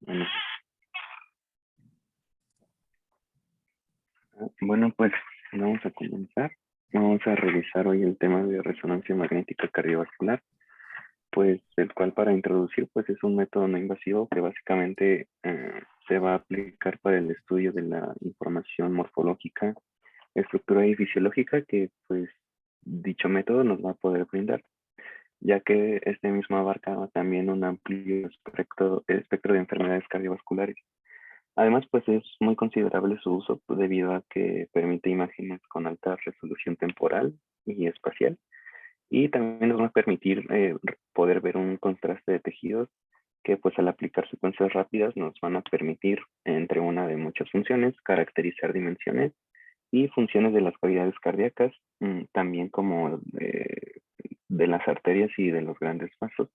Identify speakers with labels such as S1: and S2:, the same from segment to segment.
S1: Bueno, bueno, pues vamos a comenzar. Vamos a revisar hoy el tema de resonancia magnética cardiovascular, pues el cual para introducir pues es un método no invasivo que básicamente se va a aplicar para el estudio de la información morfológica, estructural y fisiológica que pues dicho método nos va a poder brindar, ya que este mismo abarca también un amplio espectro de enfermedades cardiovasculares. Además, pues es muy considerable su uso debido a que permite imágenes con alta resolución temporal y espacial y también nos va a permitir poder ver un contraste de tejidos que pues al aplicar secuencias rápidas nos van a permitir, entre una de muchas funciones, caracterizar dimensiones y funciones de las cavidades cardíacas, también como de las arterias y de los grandes vasos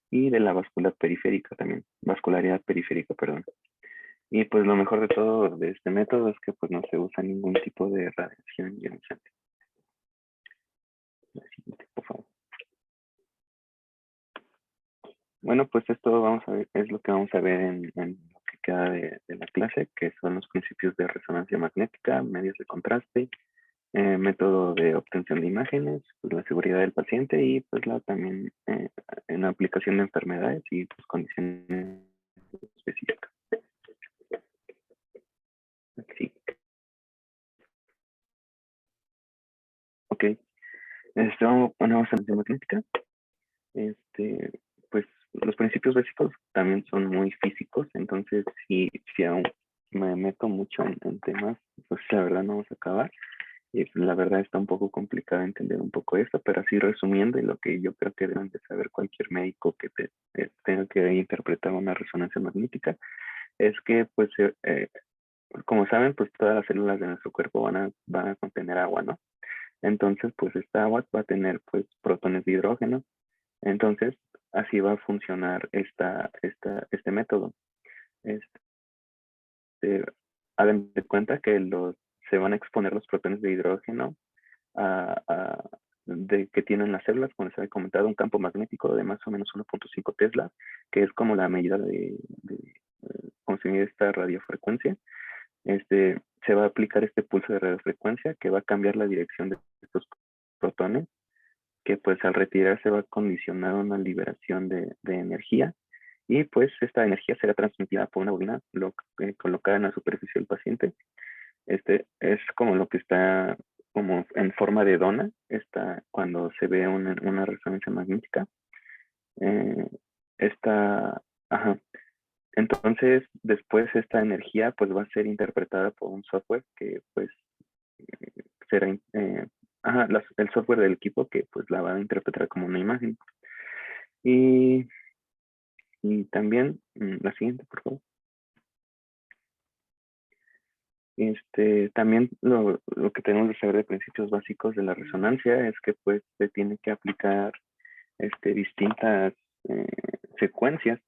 S1: y de la vascularidad periférica también, vascularidad periférica, perdón. Y pues lo mejor de todo de este método es que pues no se usa ningún tipo de radiación ionizante. La siguiente, por favor. Bueno, pues esto vamos a ver, es lo que vamos a ver en lo que queda de la clase, que son los principios de resonancia magnética, medios de contraste, método de obtención de imágenes, pues la seguridad del paciente y pues también en la aplicación de enfermedades y pues, condiciones específicas. Sí, ok. Vamos a la magnética. Pues los principios básicos también son muy físicos, entonces si aún me meto mucho en temas, pues la verdad no vamos a acabar. Y la verdad está un poco complicado entender un poco esto, pero así resumiendo, y lo que yo creo que deben de saber cualquier médico que tenga que interpretar una resonancia magnética, es que pues como saben, pues todas las células de nuestro cuerpo van a contener agua, ¿no? Entonces, pues esta agua va a tener pues protones de hidrógeno. Entonces, así va a funcionar este método. Este, Hagan de cuenta que se van a exponer los protones de hidrógeno de que tienen las células, como les había comentado, un campo magnético de más o menos 1.5 Tesla, que es como la medida de cómo se mide esta radiofrecuencia. Se va a aplicar este pulso de radiofrecuencia que va a cambiar la dirección de estos protones, que pues al retirarse va a condicionar una liberación de energía y pues esta energía será transmitida por una bobina colocada en la superficie del paciente. Este es como lo que está como en forma de dona, cuando se ve una resonancia magnética. Eh, esta, ajá. Entonces, después esta energía pues va a ser interpretada por un software que pues será el software del equipo que pues la va a interpretar como una imagen. Y, y también, la siguiente, por favor. También lo que tenemos que saber de principios básicos de la resonancia es que pues se tiene que aplicar distintas eh, secuencias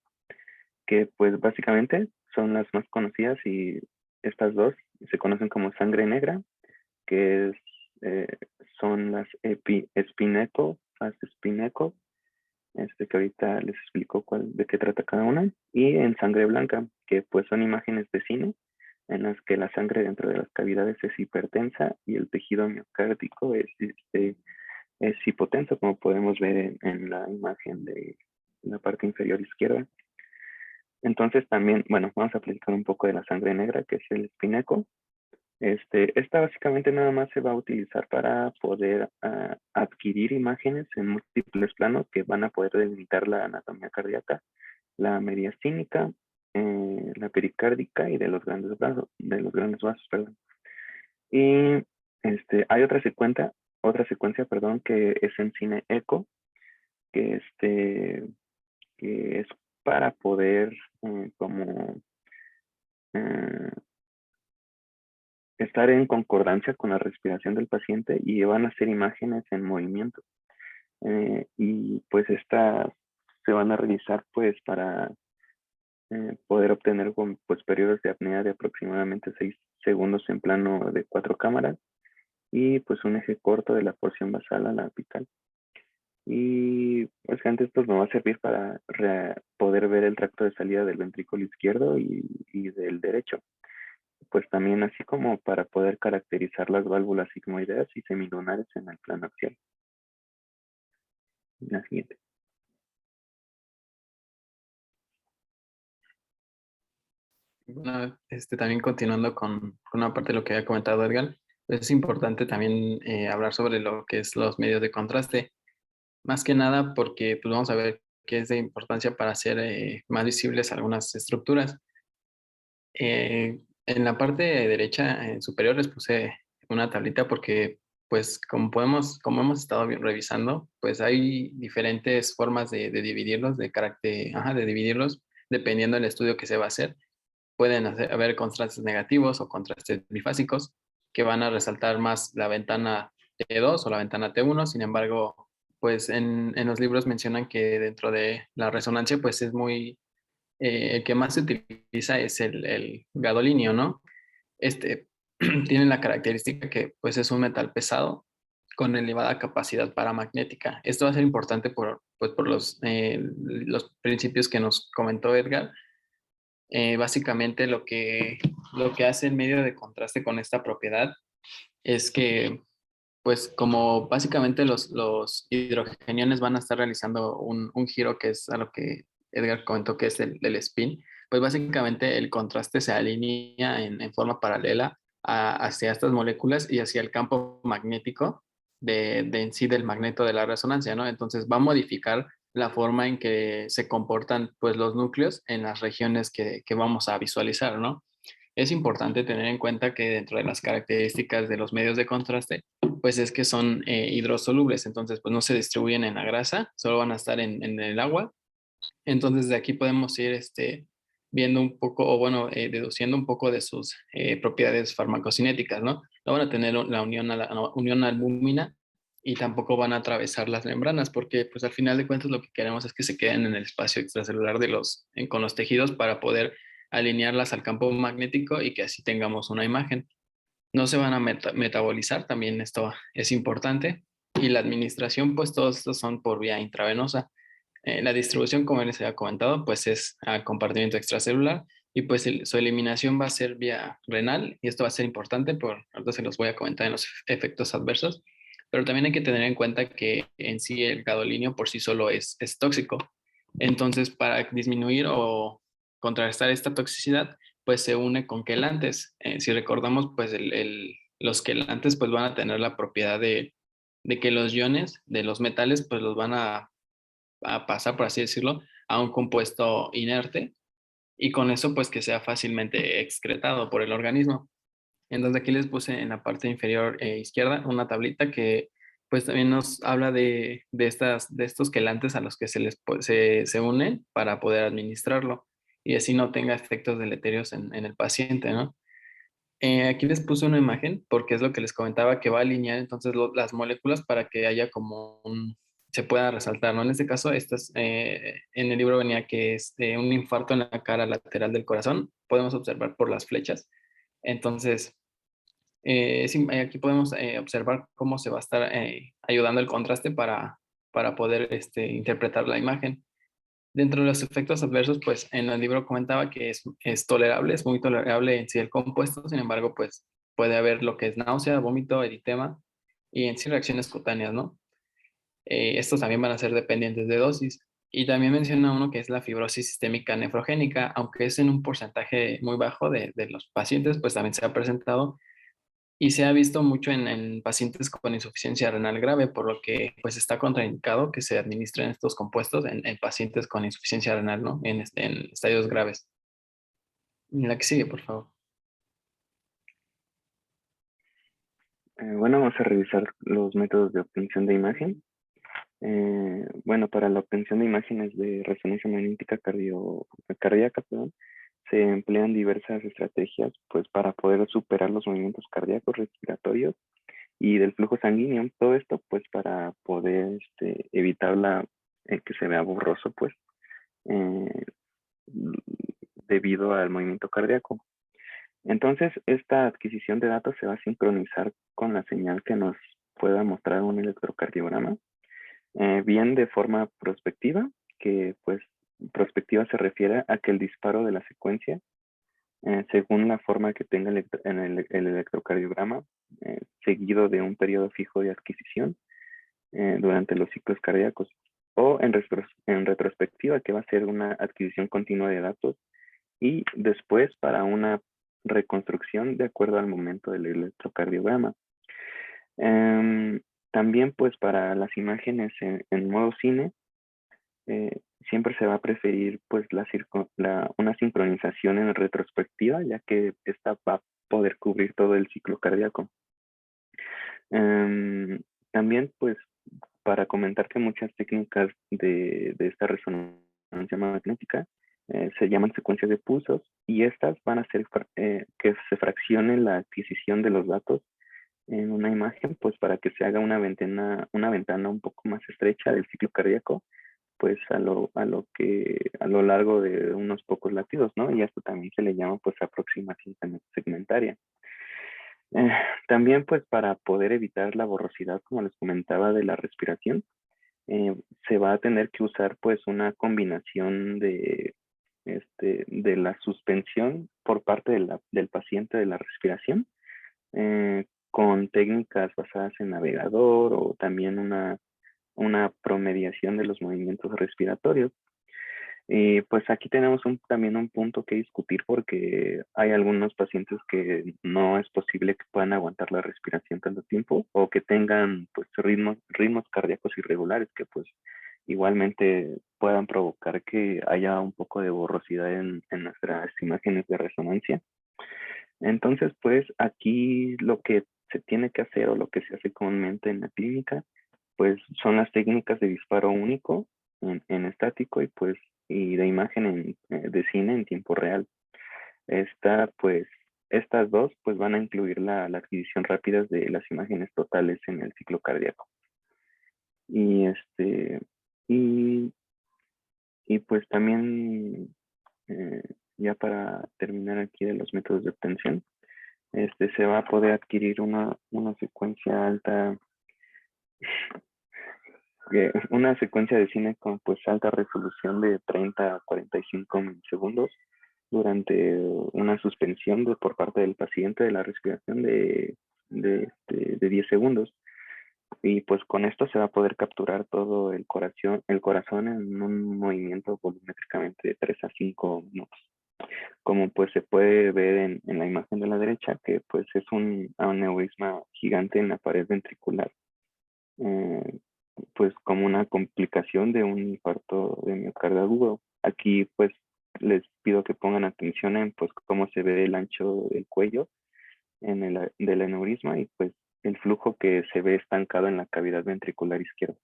S1: que pues básicamente son las más conocidas y estas dos se conocen como sangre negra, que eh, son las Spin-Echo, Fast Spin-Echo, que ahorita les explico de qué trata cada una, y en sangre blanca, que pues son imágenes de cine en las que la sangre dentro de las cavidades es hipertensa y el tejido miocárdico es hipotenso, como podemos ver en la imagen de la parte inferior izquierda. Entonces también, bueno, vamos a platicar un poco de la sangre negra, que es el Spin-Echo. Esta básicamente nada más se va a utilizar para poder adquirir imágenes en múltiples planos que van a poder delimitar la anatomía cardíaca, la mediastínica, la pericárdica y de los grandes vasos, perdón. Y hay otra secuencia, perdón, que es en cine eco, que que es para poder como eh, estar en concordancia con la respiración del paciente y van a hacer imágenes en movimiento. Y pues estas se van a realizar pues para poder obtener pues periodos de apnea de aproximadamente 6 segundos en plano de 4 cámaras y pues un eje corto de la porción basal a la apical. Y básicamente esto nos va a servir para poder ver el tracto de salida del ventrículo izquierdo y del derecho. Pues también así como para poder caracterizar las válvulas sigmoideas y semilunares en el plano axial. La siguiente.
S2: Bueno, también continuando con una parte de lo que había comentado Edgar, pues es importante también hablar sobre lo que es los medios de contraste, más que nada porque pues vamos a ver que es de importancia para hacer más visibles algunas estructuras. En la parte derecha superior les puse una tablita porque pues como hemos estado revisando, pues hay diferentes formas de dividirlos, de carácter, de dividirlos dependiendo del estudio que se va a hacer. Pueden haber contrastes negativos o contrastes bifásicos que van a resaltar más la ventana T2 o la ventana T1. Sin embargo, pues en los libros mencionan que dentro de la resonancia, pues es muy, el que más se utiliza es el gadolinio, ¿no? Este tiene la característica que pues es un metal pesado con elevada capacidad paramagnética. Esto va a ser importante pues, por los principios que nos comentó Edgar. Básicamente lo que hace el medio de contraste con esta propiedad es que, pues como básicamente los hidrogeniones van a estar realizando un giro que es a lo que Edgar comentó que es el del spin, pues básicamente el contraste se alinea en forma paralela hacia estas moléculas y hacia el campo magnético de en sí del magneto de la resonancia, ¿no? Entonces va a modificar la forma en que se comportan pues los núcleos en las regiones que vamos a visualizar, ¿no? Es importante tener en cuenta que dentro de las características de los medios de contraste, pues es que son hidrosolubles, entonces pues no se distribuyen en la grasa, solo van a estar en el agua. Entonces de aquí podemos ir viendo un poco, o bueno, deduciendo un poco de sus propiedades farmacocinéticas, ¿no? No van a tener la unión, no, unión albúmina y tampoco van a atravesar las membranas, porque pues al final de cuentas lo que queremos es que se queden en el espacio extracelular con los tejidos para poder alinearlas al campo magnético y que así tengamos una imagen. No se van a metabolizar, también esto es importante. Y la administración, pues todos estos son por vía intravenosa. La distribución, como les había comentado, pues es a compartimiento extracelular y pues su eliminación va a ser vía renal y esto va a ser importante, ahorita se los voy a comentar en los efectos adversos, pero también hay que tener en cuenta que en sí el gadolinio por sí solo es tóxico. Entonces, para disminuir o contrarrestar esta toxicidad, pues se une con quelantes. Si recordamos, pues los quelantes pues van a tener la propiedad de que los iones de los metales pues los van a pasar, por así decirlo, a un compuesto inerte y con eso pues que sea fácilmente excretado por el organismo. Entonces aquí les puse en la parte inferior izquierda una tablita que pues también nos habla de estos quelantes a los que se unen para poder administrarlo y así no tenga efectos deleterios en el paciente, ¿no? Aquí les puse una imagen porque es lo que les comentaba que va a alinear entonces las moléculas para que haya como se pueda resaltar, ¿no? En este caso, en el libro venía que es un infarto en la cara lateral del corazón, podemos observar por las flechas. Entonces, aquí podemos observar cómo se va a estar ayudando el contraste para poder interpretar la imagen. Dentro de los efectos adversos, pues en el libro comentaba que es tolerable, es muy tolerable en sí el compuesto, sin embargo, pues puede haber lo que es náusea, vómito, eritema y en sí reacciones cutáneas, ¿no? Estos también van a ser dependientes de dosis. Y también menciona uno que es la fibrosis sistémica nefrogénica, aunque es en un porcentaje muy bajo de los pacientes, pues también se ha presentado y se ha visto mucho en pacientes con insuficiencia renal grave, por lo que pues está contraindicado que se administren estos compuestos en pacientes con insuficiencia renal, ¿no? En estadios graves. La que sigue, por favor.
S1: Bueno, vamos a revisar los métodos de obtención de imagen. Bueno, para la obtención de imágenes de resonancia magnética cardíaca, perdón, se emplean diversas estrategias pues, para poder superar los movimientos cardíacos, respiratorios y del flujo sanguíneo. Todo esto pues para poder evitar que se vea borroso pues eh, debido al movimiento cardíaco. Entonces, esta adquisición de datos se va a sincronizar con la señal que nos pueda mostrar un electrocardiograma. bien de forma prospectiva, que pues prospectiva se refiere a que el disparo de la secuencia, según la forma que tenga el electrocardiograma, seguido de un periodo fijo de adquisición durante los ciclos cardíacos, o en retrospectiva, que va a ser una adquisición continua de datos, y después para una reconstrucción de acuerdo al momento del electrocardiograma. Em, También pues para las imágenes en modo cine, siempre se va a preferir pues una sincronización en retrospectiva, ya que esta va a poder cubrir todo el ciclo cardíaco. También pues para comentar que muchas técnicas de esta resonancia magnética se llaman secuencias de pulsos, y estas van a hacer que se fraccione la adquisición de los datos en una imagen, pues para que se haga una ventana un poco más estrecha del ciclo cardíaco, pues a lo largo de unos pocos latidos, ¿no? Y esto también se le llama pues aproximación segmentaria. Eh, También pues para poder evitar la borrosidad, como les comentaba, de la respiración, se va a tener que usar pues una combinación de la suspensión por parte del paciente de la respiración, con técnicas basadas en navegador, o también una promediación de los movimientos respiratorios. Y pues aquí tenemos también un punto que discutir, porque hay algunos pacientes que no es posible que puedan aguantar la respiración tanto tiempo, o que tengan pues ritmos cardíacos irregulares, que pues igualmente puedan provocar que haya un poco de borrosidad en nuestras imágenes de resonancia. Entonces pues aquí lo que se tiene que hacer, o lo que se hace comúnmente en la clínica, pues son las técnicas de disparo único en estático, y de imagen de cine en tiempo real. Estas dos pues van a incluir la adquisición rápida de las imágenes totales en el ciclo cardíaco. Y y, y pues también, ya para terminar aquí de los métodos de obtención, se va a poder adquirir una secuencia alta, una secuencia de cine con pues alta resolución de 30 a 45 milisegundos, durante una suspensión por parte del paciente de la respiración de 10 segundos. Y pues con esto se va a poder capturar todo el corazón en un movimiento volumétricamente de 3 a 5 minutos. Como pues se puede ver en la imagen de la derecha, que pues es un aneurisma gigante en la pared ventricular, eh, pues como una complicación de un infarto de miocardio agudo. Aquí pues les pido que pongan atención en pues cómo se ve el ancho del cuello del aneurisma, y pues el flujo que se ve estancado en la cavidad ventricular izquierda.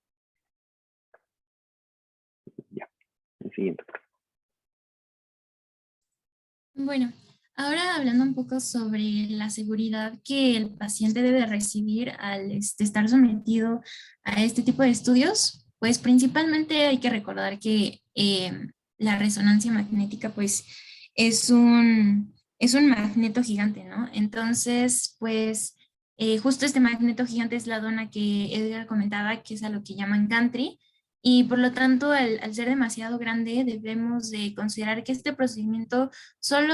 S1: Ya, el siguiente.
S3: Bueno, ahora hablando un poco sobre la seguridad que el paciente debe recibir al estar sometido a este tipo de estudios, pues principalmente hay que recordar que la resonancia magnética pues es un magneto gigante, ¿no? Entonces, pues justo este magneto gigante es la dona que Edgar comentaba, que es a lo que llaman gantry. Y por lo tanto, al ser demasiado grande, debemos de considerar que este procedimiento solo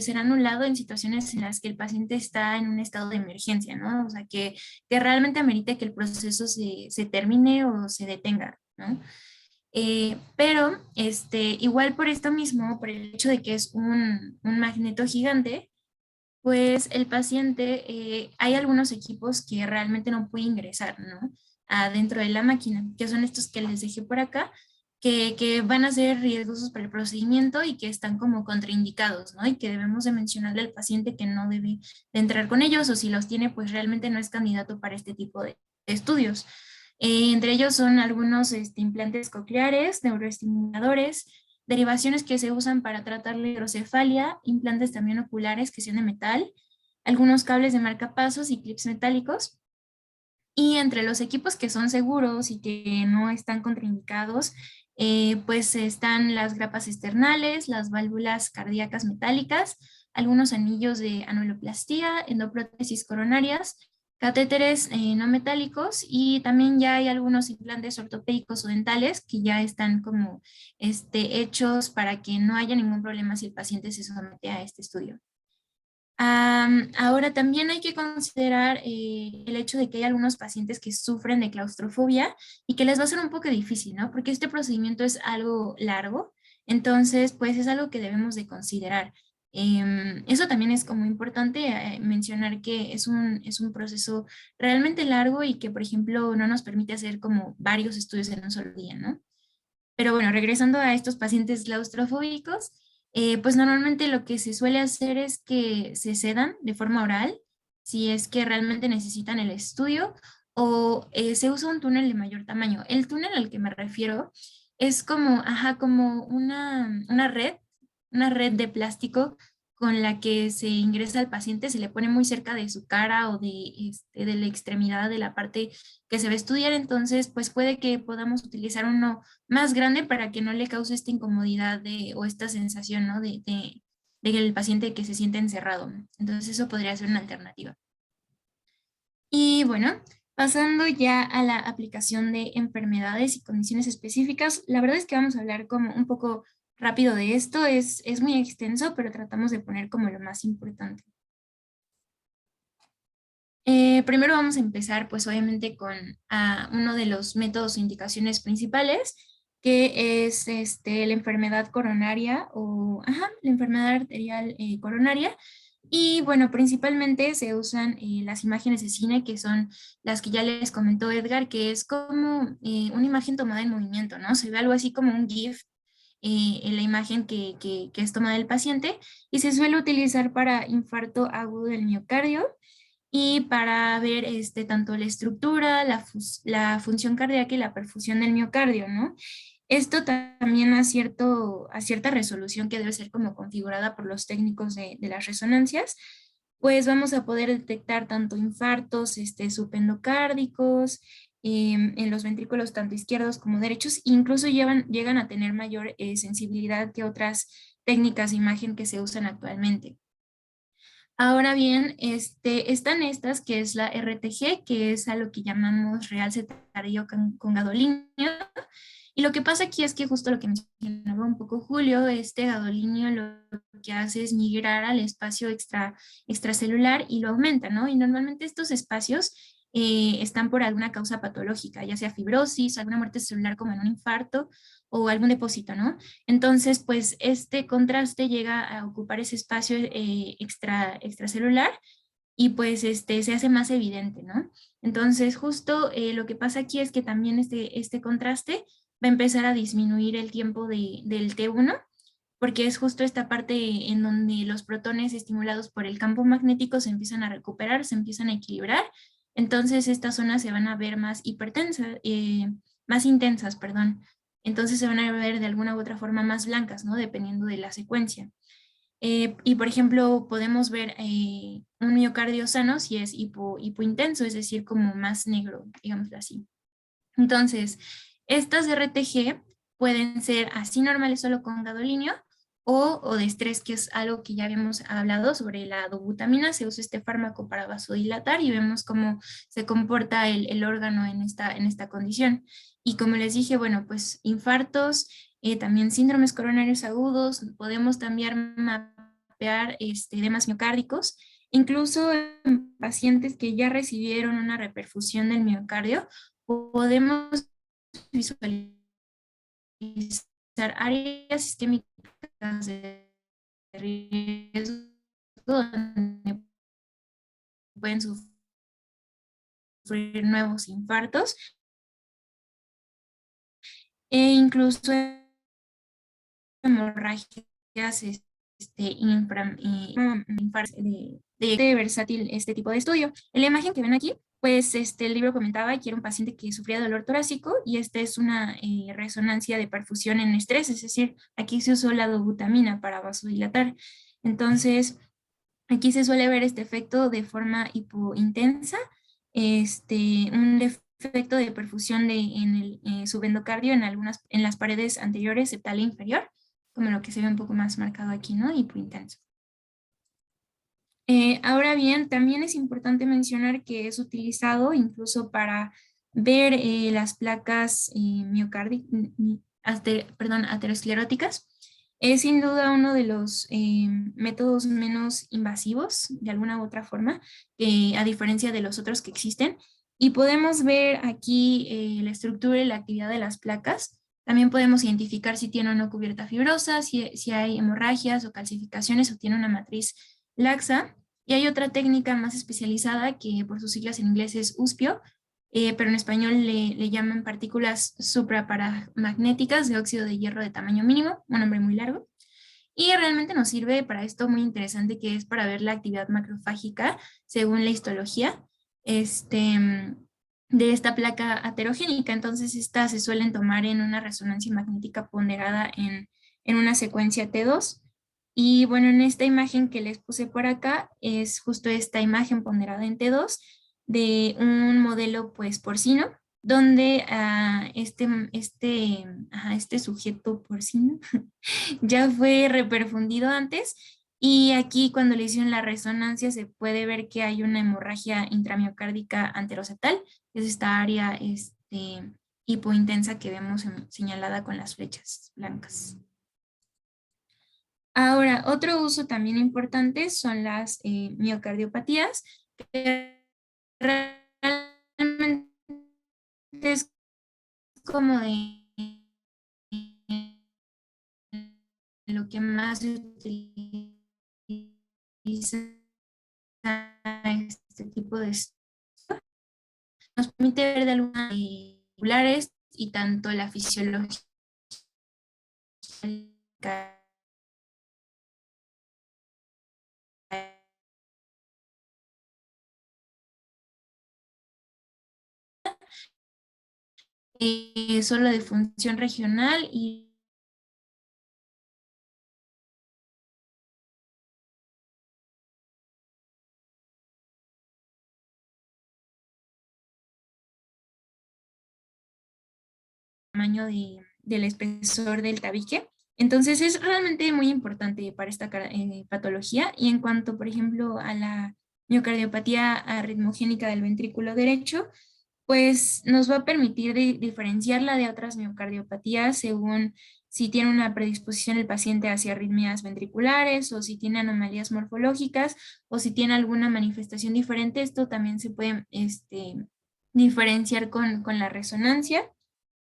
S3: será anulado en situaciones en las que el paciente está en un estado de emergencia, ¿no? O sea, que realmente amerite que el proceso se termine o se detenga, ¿no? Pero igual por esto mismo, por el hecho de que es un magneto gigante, pues el paciente, hay algunos equipos que realmente no puede ingresar, ¿no? Adentro de la máquina, que son estos que les dejé por acá, que van a ser riesgosos para el procedimiento y que están como contraindicados, ¿no? Y que debemos de mencionarle al paciente que no debe de entrar con ellos, o si los tiene, pues realmente no es candidato para este tipo de estudios. Entre ellos son algunos implantes cocleares, neuroestimuladores, derivaciones que se usan para tratar la hidrocefalia, implantes también oculares que sean de metal, algunos cables de marcapasos y clips metálicos. Y entre los equipos que son seguros y que no están contraindicados, pues están las grapas externales, las válvulas cardíacas metálicas, algunos anillos de anuloplastía, endoprótesis coronarias, catéteres no metálicos, y también ya hay algunos implantes ortopédicos o dentales que ya están como hechos para que no haya ningún problema si el paciente se somete a este estudio. Ahora también hay que considerar el hecho de que hay algunos pacientes que sufren de claustrofobia y que les va a ser un poco difícil, ¿no? Porque este procedimiento es algo largo, entonces pues es algo que debemos de considerar. Eso también es como importante mencionar que es un proceso realmente largo y que, por ejemplo, no nos permite hacer como varios estudios en un solo día, ¿no? Pero bueno, regresando a estos pacientes claustrofóbicos, pues normalmente lo que se suele hacer es que se sedan de forma oral, si es que realmente necesitan el estudio, o se usa un túnel de mayor tamaño. El túnel al que me refiero es como, ajá, como una red de plástico con la que se ingresa al paciente, se le pone muy cerca de su cara o de la extremidad de la parte que se va a estudiar. Entonces pues puede que podamos utilizar uno más grande para que no le cause esta incomodidad o esta sensación, ¿no? De que el paciente que se siente encerrado. Entonces eso podría ser una alternativa. Y bueno, pasando ya a la aplicación de enfermedades y condiciones específicas, la verdad es que vamos a hablar como un poco rápido de esto, es muy extenso, pero tratamos de poner como lo más importante. Primero vamos a empezar pues obviamente con uno de los métodos o indicaciones principales, que es la enfermedad coronaria la enfermedad arterial coronaria. Y bueno, principalmente se usan las imágenes de cine, que son las que ya les comentó Edgar, que es como una imagen tomada en movimiento, ¿no? Se ve algo así como un GIF en la imagen que es tomada del paciente, y se suele utilizar para infarto agudo del miocardio y para ver tanto la estructura, la función cardíaca y la perfusión del miocardio, ¿no? Esto también a cierta resolución que debe ser como configurada por los técnicos de las resonancias, pues vamos a poder detectar tanto infartos subendocárdicos, en los ventrículos tanto izquierdos como derechos, incluso llegan a tener mayor sensibilidad que otras técnicas de imagen que se usan actualmente. Ahora bien, están estas, que es la RTG, que es a lo que llamamos realce tardío con gadolinio. Y lo que pasa aquí es que justo lo que mencionaba un poco Julio, este gadolinio lo que hace es migrar al espacio extracelular y lo aumenta, ¿no? Y normalmente estos espacios están por alguna causa patológica, ya sea fibrosis, alguna muerte celular como en un infarto o algún depósito, ¿no? Entonces, pues este contraste llega a ocupar ese espacio extracelular y pues se hace más evidente, ¿no? Entonces, justo lo que pasa aquí es que también este contraste va a empezar a disminuir el tiempo del T1, porque es justo esta parte en donde los protones estimulados por el campo magnético se empiezan a recuperar, se empiezan a equilibrar. Entonces estas zonas se van a ver más intensas, perdón. Entonces se van a ver de alguna u otra forma más blancas, ¿no? Dependiendo de la secuencia. Y por ejemplo, podemos ver un miocardio sano si es hipointenso, es decir, como más negro, digámoslo así. Entonces, estas RTG pueden ser así normales solo con gadolinio o de estrés, que es algo que ya habíamos hablado sobre la dobutamina. Se usa este fármaco para vasodilatar y vemos cómo se comporta el órgano en esta condición. Y como les dije, bueno, pues infartos, también síndromes coronarios agudos, podemos también mapear edemas miocárdicos, incluso en pacientes que ya recibieron una reperfusión del miocardio, podemos visualizar áreas isquémicas de riesgo donde pueden sufrir nuevos infartos e incluso hemorragias de versátil este tipo de estudio. En la imagen que ven aquí, pues el libro comentaba que era un paciente que sufría dolor torácico y esta es una resonancia de perfusión en estrés, es decir, aquí se usó la dobutamina para vasodilatar. Entonces, aquí se suele ver este efecto de forma hipointensa, un defecto de perfusión en el subendocardio en las paredes anteriores, septal e inferior, como lo que se ve un poco más marcado aquí, ¿no? Hipointenso. Ahora bien, también es importante mencionar que es utilizado incluso para ver las placas ateroscleróticas. Es sin duda uno de los métodos menos invasivos, de alguna u otra forma, a diferencia de los otros que existen. Y podemos ver aquí la estructura y la actividad de las placas. También podemos identificar si tiene o no cubierta fibrosa, si hay hemorragias o calcificaciones o tiene una matriz laxa. Y hay otra técnica más especializada que por sus siglas en inglés es USPIO, pero en español le llaman partículas supraparamagnéticas de óxido de hierro de tamaño mínimo, un nombre muy largo. Y realmente nos sirve para esto muy interesante, que es para ver la actividad macrofágica según la histología de esta placa aterogénica. Entonces, estas se suelen tomar en una resonancia magnética ponderada en una secuencia T2. Y bueno, en esta imagen que les puse por acá es justo esta imagen ponderada en T2 de un modelo pues porcino, donde este sujeto porcino ya fue reperfundido antes, y aquí cuando le hicieron la resonancia se puede ver que hay una hemorragia intramiocárdica anterocetal, que es esta área hipointensa que vemos señalada con las flechas blancas. Ahora, otro uso también importante son las miocardiopatías, que realmente es como de lo que más se utiliza este tipo de nos permite ver de algunas populares y tanto la fisiología solo de función regional y tamaño del espesor del tabique. Entonces es realmente muy importante para esta patología. Y en cuanto, por ejemplo, a la miocardiopatía arritmogénica del ventrículo derecho, pues nos va a permitir diferenciarla de otras miocardiopatías según si tiene una predisposición el paciente hacia arritmias ventriculares o si tiene anomalías morfológicas o si tiene alguna manifestación diferente. Esto también se puede diferenciar con la resonancia.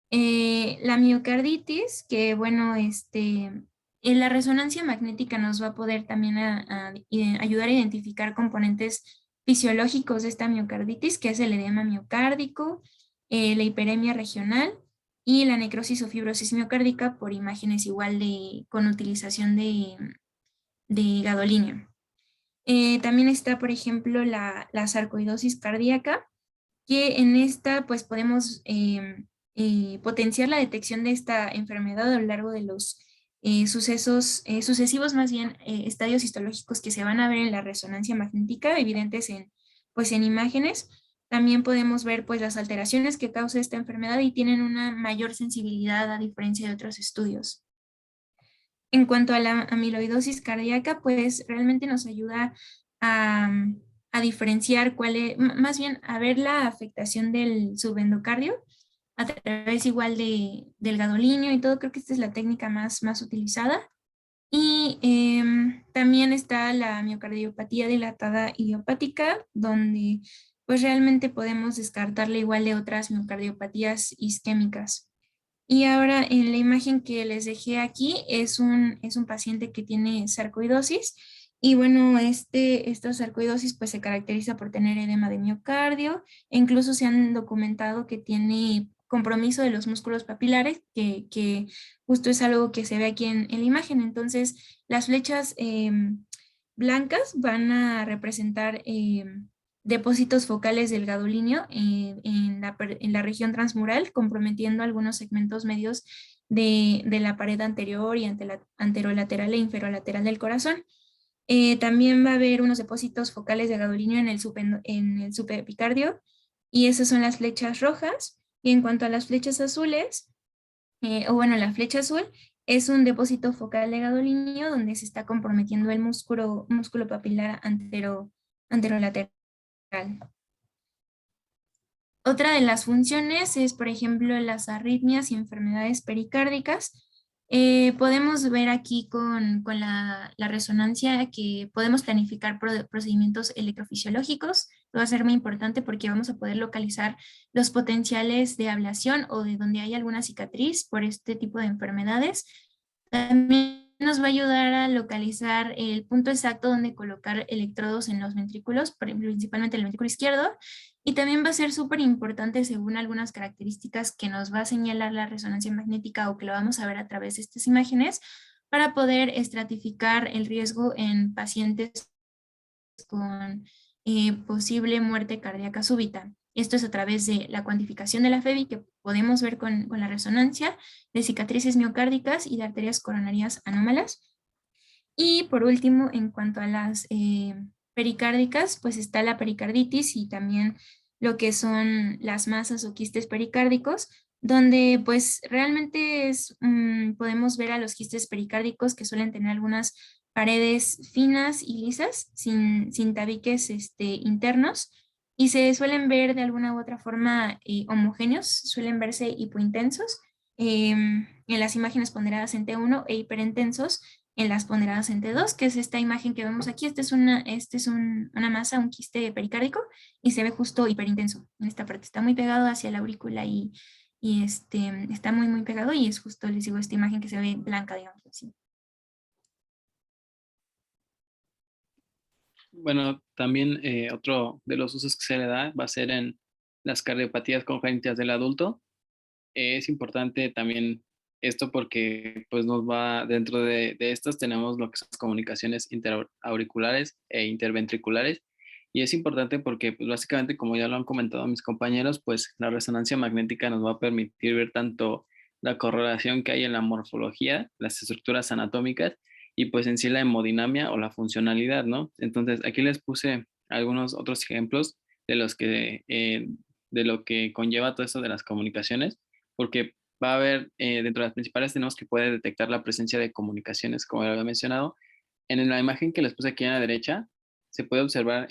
S3: La miocarditis, que bueno, en la resonancia magnética nos va a poder también ayudar a identificar componentes fisiológicos de esta miocarditis, que es el edema miocárdico, la hiperemia regional y la necrosis o fibrosis miocárdica por imágenes igual con utilización de gadolínio. También está, por ejemplo, la sarcoidosis cardíaca, que en esta pues podemos potenciar la detección de esta enfermedad a lo largo de los sucesivos más bien estadios histológicos que se van a ver en la resonancia magnética, evidentes pues en imágenes. También podemos ver pues las alteraciones que causa esta enfermedad y tienen una mayor sensibilidad a diferencia de otros estudios. En cuanto a la amiloidosis cardíaca, pues realmente nos ayuda a, a diferenciar más bien a ver la afectación del subendocardio a través igual del gadolínio y todo. Creo que esta es la técnica más utilizada. Y también está la miocardiopatía dilatada idiopática, donde pues realmente podemos descartarla igual de otras miocardiopatías isquémicas. Y ahora en la imagen que les dejé aquí es un paciente que tiene sarcoidosis. Y bueno, esta sarcoidosis pues se caracteriza por tener edema de miocardio e incluso se han documentado que tiene compromiso de los músculos papilares, que justo es algo que se ve aquí en la imagen. Entonces, las flechas blancas van a representar depósitos focales del gadolínio en la región transmural, comprometiendo algunos segmentos medios de la pared anterior y anterolateral e inferolateral del corazón. También va a haber unos depósitos focales de gadolínio en el subepicardio, y esas son las flechas rojas. Y en cuanto a las flechas azules, o bueno, la flecha azul es un depósito focal de gadolinio donde se está comprometiendo el músculo papilar anterolateral. Otra de las funciones es, por ejemplo, las arritmias y enfermedades pericárdicas. Podemos ver aquí con la resonancia que podemos planificar procedimientos electrofisiológicos. Va a ser muy importante porque vamos a poder localizar los potenciales de ablación o de donde hay alguna cicatriz por este tipo de enfermedades. También nos va a ayudar a localizar el punto exacto donde colocar electrodos en los ventrículos, principalmente el ventrículo izquierdo, y también va a ser súper importante según algunas características que nos va a señalar la resonancia magnética o que lo vamos a ver a través de estas imágenes para poder estratificar el riesgo en pacientes con posible muerte cardíaca súbita. Esto es a través de la cuantificación de la FEBI que podemos ver con la resonancia, de cicatrices miocárdicas y de arterias coronarias anómalas. Y por último, en cuanto a las pericárdicas, pues está la pericarditis y también lo que son las masas o quistes pericárdicos, donde pues realmente podemos ver a los quistes pericárdicos que suelen tener algunas paredes finas y lisas, sin tabiques internos, y se suelen ver de alguna u otra forma homogéneos, suelen verse hipointensos en las imágenes ponderadas en T1 e hiperintensos en las ponderadas en T2, que es esta imagen que vemos aquí. Una masa, un quiste pericárdico, y se ve justo hiperintenso en esta parte. Está muy pegado hacia la aurícula y está muy, muy pegado y es justo, les digo, esta imagen que se ve blanca, digamos así.
S2: Bueno, también otro de los usos que se le da va a ser en las cardiopatías congénitas del adulto. Es importante también esto porque pues nos va, dentro de estas tenemos lo que son las comunicaciones interauriculares e interventriculares, y es importante porque pues básicamente, como ya lo han comentado mis compañeros, pues la resonancia magnética nos va a permitir ver tanto la correlación que hay en la morfología, las estructuras anatómicas, y pues en sí la hemodinamia o la funcionalidad, ¿no? Entonces aquí les puse algunos otros ejemplos de los de lo que conlleva todo esto de las comunicaciones, porque va a haber, dentro de las principales tenemos que puede detectar la presencia de comunicaciones, como ya había mencionado. En la imagen que les puse aquí a la derecha, se puede observar,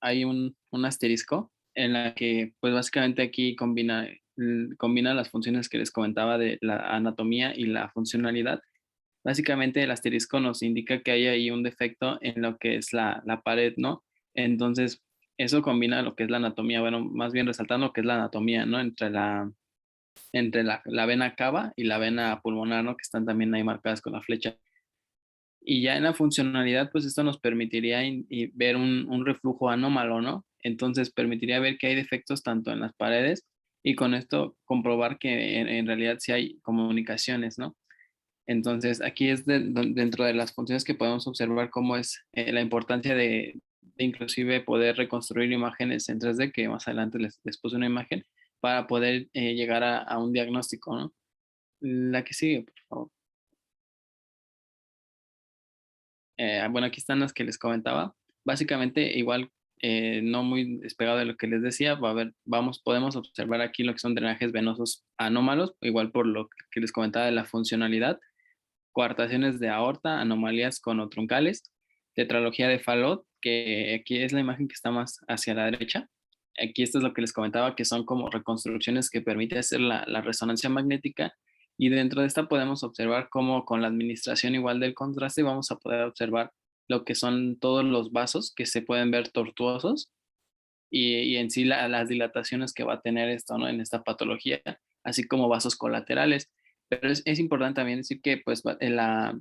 S2: hay un asterisco en la que, pues básicamente aquí combina las funciones que les comentaba de la anatomía y la funcionalidad. Básicamente el asterisco nos indica que hay ahí un defecto en lo que es la pared, ¿no? Entonces, eso combina lo que es la anatomía, bueno, más bien resaltando lo que es la anatomía, ¿no? Entre la vena cava y la vena pulmonar, ¿no? Que están también ahí marcadas con la flecha. Y ya en la funcionalidad, pues esto nos permitiría ver un reflujo anómalo, ¿no? Entonces permitiría ver que hay defectos tanto en las paredes y con esto comprobar que en realidad sí hay comunicaciones, ¿no? Entonces aquí es dentro de las funciones que podemos observar cómo es la importancia de inclusive poder reconstruir imágenes en 3D, que más adelante les puse una imagen, para poder llegar a un diagnóstico, ¿no? La que sigue, por favor. Bueno, aquí están las que les comentaba. Básicamente, igual, no muy despegado de lo que les decía, podemos observar aquí lo que son drenajes venosos anómalos, igual por lo que les comentaba de la funcionalidad, coartaciones de aorta, anomalías conotroncales, tetralogía de Fallot, que aquí es la imagen que está más hacia la derecha. Aquí esto es lo que les comentaba, que son como reconstrucciones que permite hacer la resonancia magnética, y dentro de esta podemos observar cómo con la administración igual del contraste vamos a poder observar lo que son todos los vasos que se pueden ver tortuosos, y en sí las dilataciones que va a tener esto, ¿no? En esta patología, así como vasos colaterales. Pero es importante también decir que pues la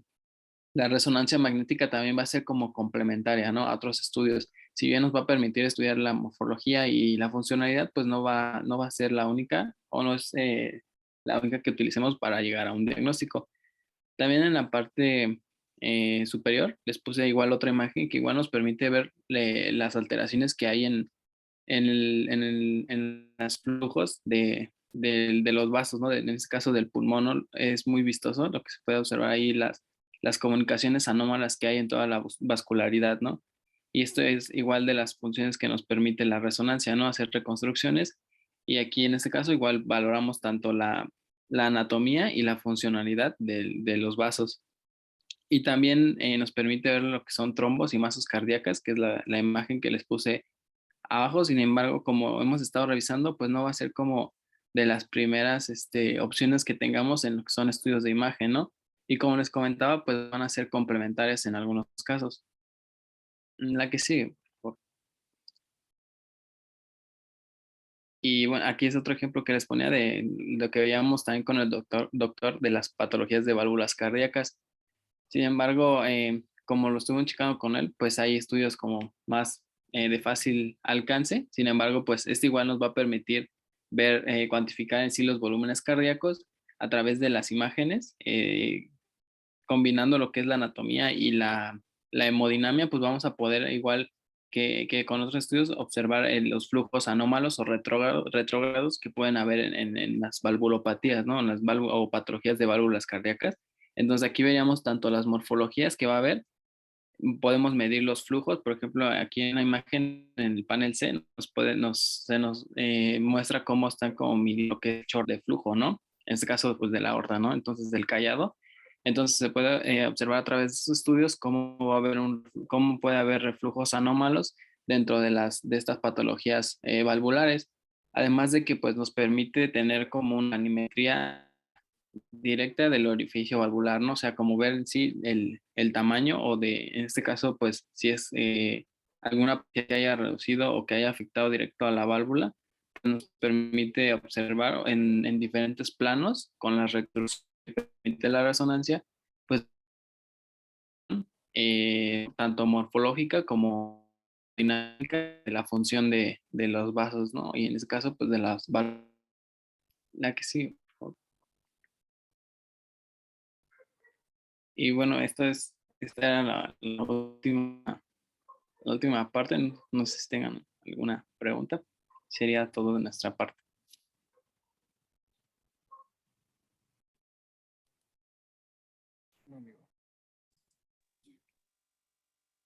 S2: resonancia magnética también va a ser como complementaria, ¿no? A otros estudios. Si bien nos va a permitir estudiar la morfología y la funcionalidad, pues no va a ser la única, o no es la única que utilicemos para llegar a un diagnóstico. También en la parte superior les puse igual otra imagen que igual nos permite ver las alteraciones que hay en los flujos de los vasos, ¿no? En este caso del pulmón, ¿no? Es muy vistoso lo que se puede observar ahí, las comunicaciones anómalas que hay en toda la vascularidad, ¿no? Y esto es igual de las funciones que nos permite la resonancia, ¿no? Hacer reconstrucciones. Y aquí en este caso igual valoramos tanto la anatomía y la funcionalidad de los vasos. Y también nos permite ver lo que son trombos y masas cardíacas, que es la imagen que les puse abajo. Sin embargo, como hemos estado revisando, pues no va a ser como de las primeras opciones que tengamos en lo que son estudios de imagen, ¿no? Y como les comentaba, pues van a ser complementarias en algunos casos. La que sigue. Por favor. Y bueno, aquí es otro ejemplo que les ponía de lo que veíamos también con el doctor de las patologías de válvulas cardíacas. Sin embargo, como lo estuve checando con él, pues hay estudios como más de fácil alcance. Sin embargo, pues este igual nos va a permitir ver, cuantificar en sí los volúmenes cardíacos a través de las imágenes, combinando lo que es la anatomía y la hemodinamia, pues vamos a poder igual que con otros estudios observar los flujos anómalos o retrógrados que pueden haber en las valvulopatías, ¿no? En las o patologías de válvulas cardíacas. Entonces aquí veríamos tanto las morfologías que va a haber, podemos medir los flujos, por ejemplo, aquí en la imagen, en el panel C, se nos muestra cómo están como midiendo qué es short de flujo, ¿no? En este caso, pues de la aorta, ¿no? Entonces, del callado. Entonces, se puede observar a través de estos estudios cómo va a haber cómo puede haber reflujos anómalos dentro de estas patologías valvulares. Además de que, pues, nos permite tener como una animetría directa del orificio valvular, ¿no? O sea, como ver en sí el tamaño o en este caso, pues si es alguna que haya reducido o que haya afectado directo a la válvula, pues, nos permite observar en diferentes planos con las retrospectivas que permite la resonancia, pues tanto morfológica como dinámica de la función de los vasos, ¿no? Y en este caso, pues de las válvulas. La que sí. Y bueno, esta era la última parte. No sé si tengan alguna pregunta. Sería todo de nuestra parte.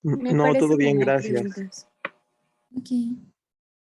S4: Me
S5: No,
S4: parece
S5: todo
S4: que
S5: bien,
S4: no hay
S5: gracias.
S4: preguntas.
S3: Ok.